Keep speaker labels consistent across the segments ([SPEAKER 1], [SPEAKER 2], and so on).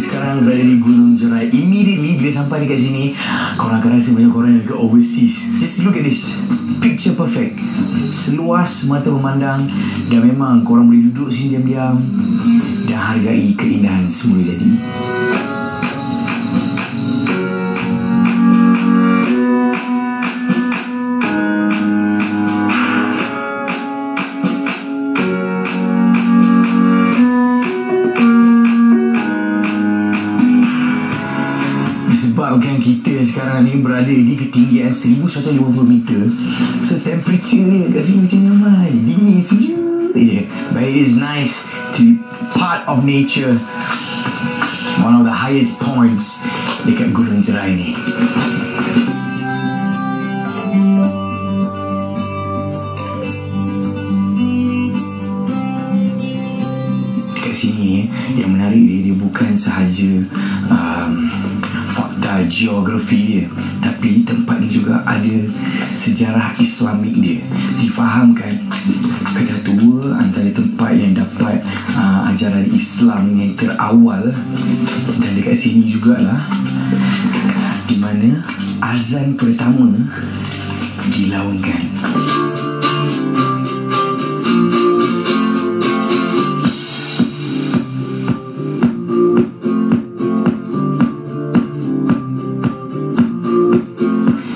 [SPEAKER 1] Sekarang berada di Gunung Jerai. Immediately bila sampai dekat sini, korang akan rasa macam korang dekat overseas. Just look at this, picture perfect, seluas mata memandang. Dan memang korang boleh duduk sini diam-diam dan hargai keindahan semula jadi. Sebabkan kita sekarang ni berada di ketinggian 1150 meter, so temperature ni kat sini macam nyaman, dingin, sejuk je. But it is nice to be part of nature. One of the highest points dekat Gunung Jerai ni. Dekat sini yang menarik dia bukan sahaja geografi dia, tapi tempat ni juga ada sejarah Islamik dia. Difahamkan Kedah Tua antara tempat yang dapat ajaran Islam yang terawal, dan dekat sini jugalah di mana azan pertama dilaungkan.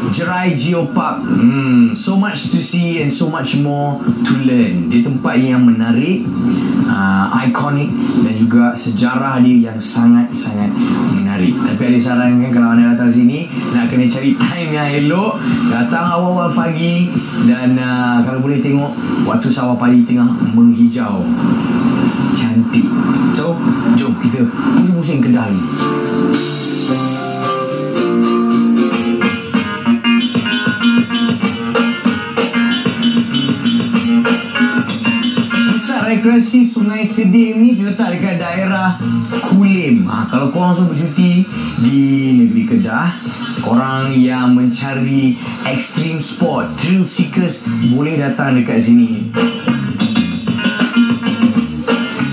[SPEAKER 1] Jerai Geopark, so much to see and so much more to learn. Dia tempat yang menarik, ikonik, dan juga sejarah dia yang sangat-sangat menarik. Tapi ada saran kan, kalau anda datang sini nak kena cari time yang elok, datang awal-awal pagi, dan kalau boleh tengok waktu sawah padi tengah menghijau, cantik. So jom kita pusing Kedah ni. Rekreasi Sungai Sedim ni terletak dekat daerah Kulim. Kalau korang semua bercuti di negeri Kedah, korang yang mencari extreme sport, thrill seekers, boleh datang dekat sini.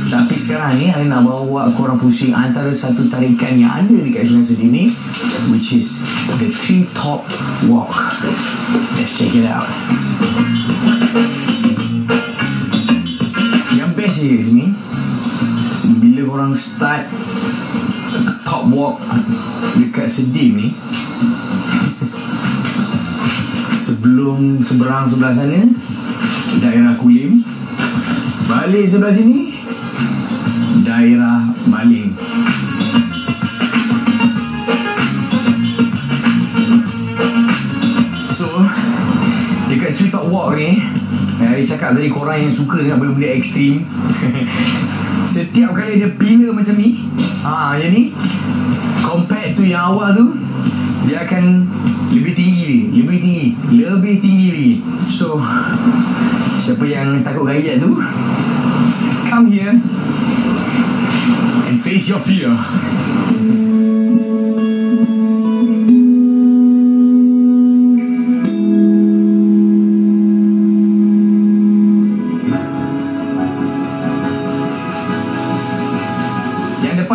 [SPEAKER 1] Tapi sekarang ni saya nak bawa korang pusing antara satu tarikan yang ada dekat Sungai Sedim ni, which is the Tree Top Walk. Let's check it out. Di sini, bila korang start top walk dekat Sedim ni, sebelum seberang sebelah sana daerah Kulim, balik sebelah sini daerah Baling. So dekat Tree Top Walk ni, Hari cakap tadi korang yang suka dengan benda-benda ekstrim, setiap kali ada pillar macam ni, yang ni compared to yang awal tu, dia akan lebih tinggi lagi. So siapa yang takut gayat tu, come here and face your fear.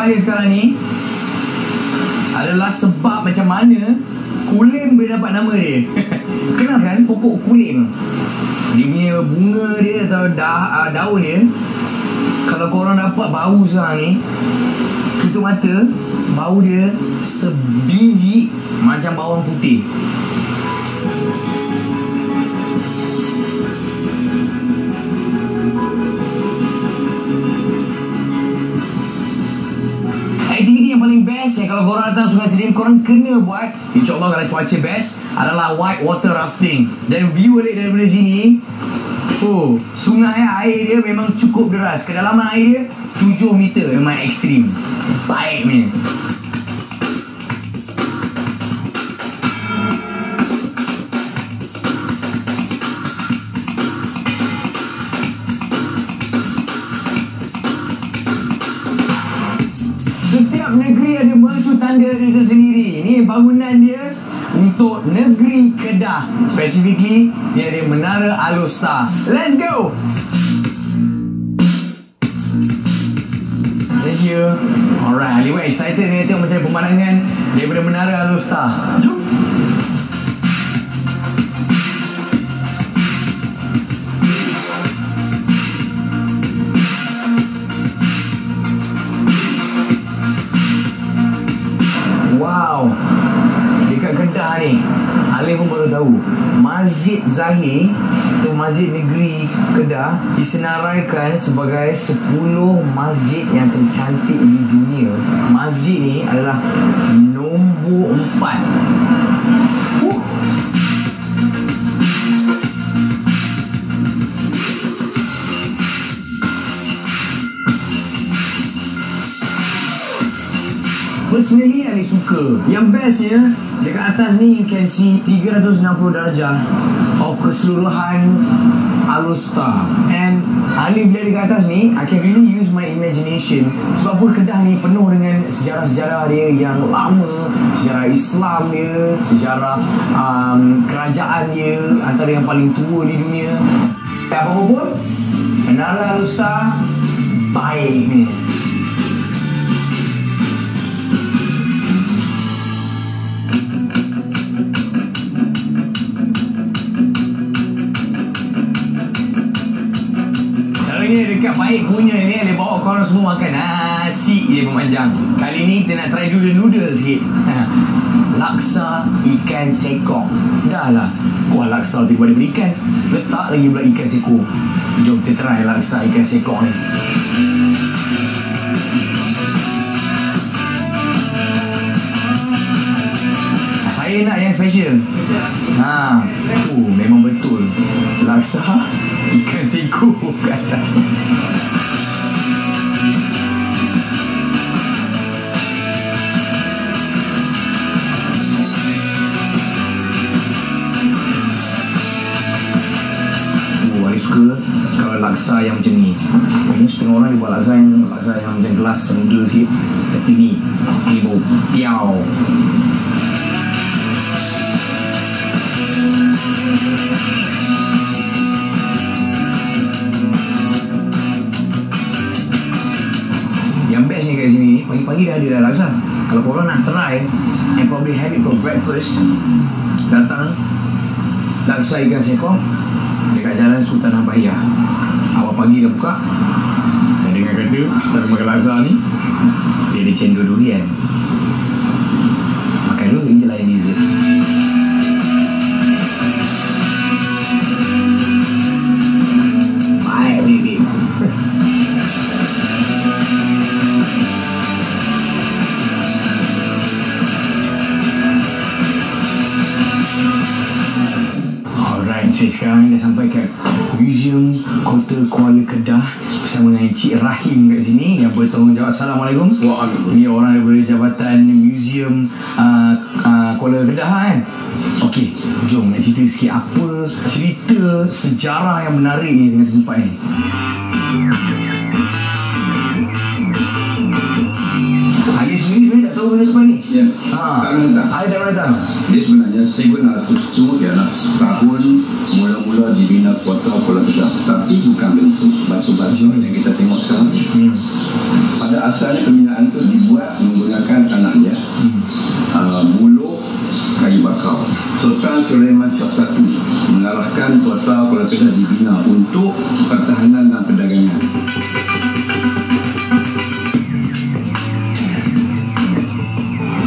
[SPEAKER 1] Sekarang ni adalah sebab macam mana Kulim boleh dapat nama dia. Kenal kan pokok Kulim? Dia punya bunga dia atau daun dia, kalau korang dapat bau sekarang ni, tutup mata, bau dia sebiji macam bawang putih. Aktiviti yang paling best yang kalau korang datang Sungai Sedim korang kena buat, InsyaAllah kalau cuaca best, adalah white water rafting. Dan view balik daripada sini, sungai air dia memang cukup deras. Kedalaman air dia 7 meter, memang ekstrim. Baik ni. Setiap negeri ada mercu tanda dia tersendiri. Ni bangunan dia untuk negeri Kedah. Specifically, dia ada Menara Alostar. Let's go! Thank you. Alright, Ali, excited ni tengok macam pemandangan daripada Menara Alostar. Jom. Wow, dekat Kedah ni Ali pun baru tahu Masjid Zahir atau Masjid Negeri Kedah disenaraikan sebagai 10 masjid yang tercantik di dunia. Masjid ni adalah nombor 4. Personally, Ali suka. Yang bestnya, dekat atas ni you can see 360 darjah of keseluruhan Alostar. And Ali bila dekat atas ni, I can really use my imagination. Sebab apa, Kedah ni penuh dengan sejarah-sejarah dia yang lama. Sejarah Islam dia, sejarah kerajaan dia, antara yang paling tua di dunia. Apa pun, Menara Alostar baik ni. Dekat baik punya ni dia bawa korang semua makan nasi dia pemanjang. Kali ni kita nak try noodle sikit. Laksa ikan sekong. Dah lah kuah laksa tiba ada berikan, letak lagi pula ikan sekong. Jom kita try laksa ikan sekong ni. Saya nak yang special. Memang betul. Laksa ikan sekong kat atas. Ali suka kalau laksa yang macam ni. Ini setengah orang dia buat laksa yang macam gelas muda sikit. Tapi ni bau piau. Yang best ni kat sini, pagi-pagi dah ada dah laksa. Kalau korang nak try and probably have it for breakfast, datang laksa ikan sekong dekat Jalan Sultan Ambahiyah. Awal pagi dah buka. Dan dengar kata cara makan laksa ni, dia ada cendol durian. Makan dulu, ini je lah yang dessert. Baik baby. Saya sekarang dah sampai kat Museum Kota Kuala Kedah bersama dengan Encik Rahim kat sini yang bertanggungjawab. Assalamualaikum.
[SPEAKER 2] Waalaikumsalam.
[SPEAKER 1] Ni orang daripada Jabatan Museum Kuala Kedah kan. Okey, jom nak cerita sikit apa cerita sejarah yang menarik ni dengan tempat ni. Ali sendiri sebenarnya tak tahu benda tempat ni.
[SPEAKER 2] Ya.
[SPEAKER 1] Ada dah datang.
[SPEAKER 2] Dia sebenarnya 700 tu ialah tahun mula-mula dibina Kota Kuala Kedah, tapi bukan bentuk batu-batu yang kita tengok sekarang. Pada asalnya pembinaan tu dibuat menggunakan tanahnya muluk kayu bakar. Sultan Sulaiman Shah I mengarahkan Kota Kuala Kedah dibina untuk pertahanan dan perdagangan.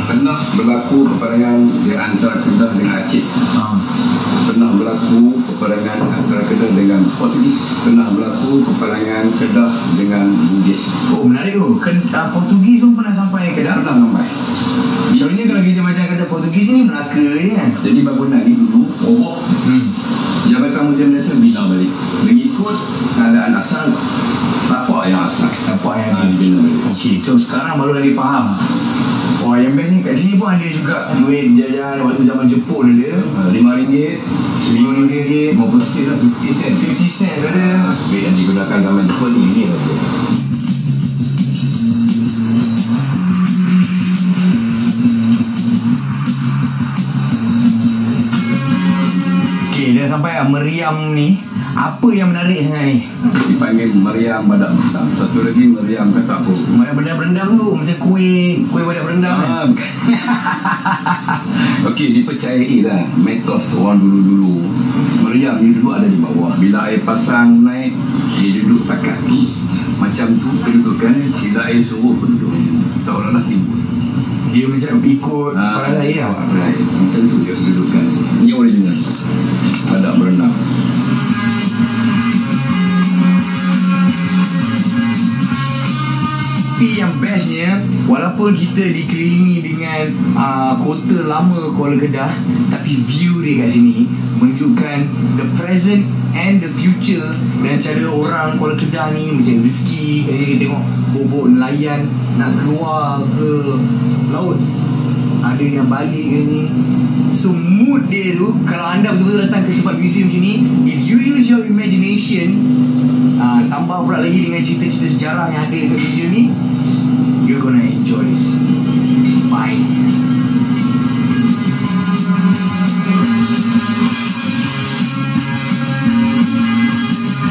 [SPEAKER 2] Pernah berlaku peperangan di antara Kedah dengan Aceh. Pernah berlaku peperangan antara Kedah dengan Portugis. Pernah berlaku peperangan Kedah dengan Bugis.
[SPEAKER 1] Oh, menarik tu. Portugis pun pernah sampai Kedah.
[SPEAKER 2] Pernah sampai.
[SPEAKER 1] Contohnya kalau kita macam kata Portugis ni Melaka je kan.
[SPEAKER 2] Jadi bangunan ni dulu Jabatan Museum Malaysia bina balik mengikut keadaan asal, tapak yang asal,
[SPEAKER 1] tapak yang
[SPEAKER 2] dibina balik.
[SPEAKER 1] Okey, so sekarang baru dah dipaham. Wah, yang best ni kat sini pun ada juga duit jajan waktu zaman Jepun ada.
[SPEAKER 2] RM5,
[SPEAKER 1] RM5,
[SPEAKER 2] 50 sen lah, 50 sen.
[SPEAKER 1] 50 sen ada.
[SPEAKER 2] Duit yang digunakan zaman Jepun ini lah.
[SPEAKER 1] meriam ni, apa yang menarik sangat ni?
[SPEAKER 2] Dipanggil meriam badak berendam. Satu lagi meriam katak pun.
[SPEAKER 1] Badak berendam tu macam kuih badak berendam kan?
[SPEAKER 2] Okey, dipercayai lah mitos orang dulu-dulu. Meriam ni dulu ada di bawah. Bila air pasang naik, dia duduk takat tu. Macam tu kedudukan. Bila air surut pun duduk. Seolah-olah timbul.
[SPEAKER 1] Dia macam ikut orang lain lah.
[SPEAKER 2] Macam tu dia kedudukan. Ini original badak berendam.
[SPEAKER 1] Tapi yang bestnya, walaupun kita dikelilingi dengan kota lama Kuala Kedah, tapi view dia kat sini menunjukkan the present and the future. Dan cara orang Kuala Kedah ni macam rezeki, kita tengok bobok nelayan nak keluar ke laut, ada yang balik ke ni. So mood dia tu, kalau anda betul-betul datang ke tempat museum macam ni, if you use your imagination, tambah pula lagi dengan cerita-cerita sejarah yang ada dekat museum ni, you're gonna enjoy this. Bye.